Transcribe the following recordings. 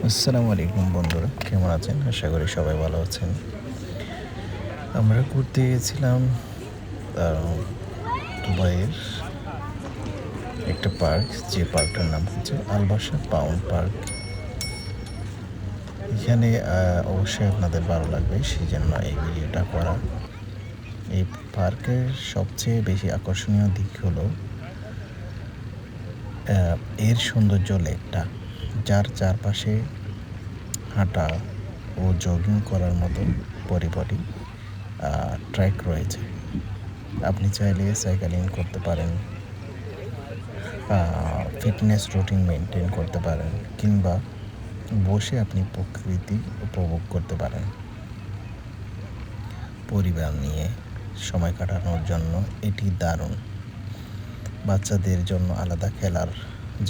আসসালামু আলাইকুম বন্ধুরা, কেমন আছেন? আশা করি সবাই ভালো আছেন। আমরা ঘুরতে গিয়েছিলাম দুবাইয়ের একটা পার্ক, যে পার্কটার নাম হচ্ছে আলবাসা পাউন্ড পার্ক। এখানে অবশ্যই আপনাদের ভালো লাগবে, সেই জন্য এই ভিডিওটা করা। এই পার্কের সবচেয়ে বেশি আকর্ষণীয় দিক হলো এর সৌন্দর্য লেকটা, যার চারপাশে হাঁটা ও জগিং করার মতো পরিপাটি ট্র্যাক রয়েছে। আপনি চাইলে সাইকেলিং করতে পারেন, ফিটনেস রুটিন মেনটেন করতে পারেন, কিংবা বসে আপনি প্রকৃতি উপভোগ করতে পারেন। পরিবার নিয়ে সময় কাটানোর জন্য এটি দারুণ। বাচ্চাদের জন্য আলাদা খেলার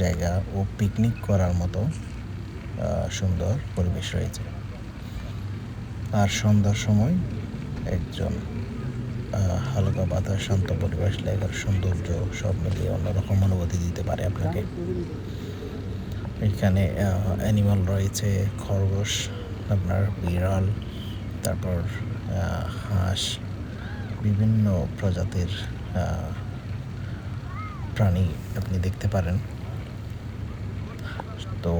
জায়গা ও পিকনিক করার মতো সুন্দর পরিবেশ রয়েছে। আর সন্ধ্যার সময় একজন হালকা বাতাস, শান্ত পরিবেশ, লেখার সৌন্দর্য সব মিলিয়ে অন্যরকম অনুভূতি দিতে পারে আপনাকে। এখানে অ্যানিমাল রয়েছে, খরগোশ, আপনার বিড়াল, তারপর হাঁস, বিভিন্ন প্রজাতির প্রাণী আপনি দেখতে পারেন। তো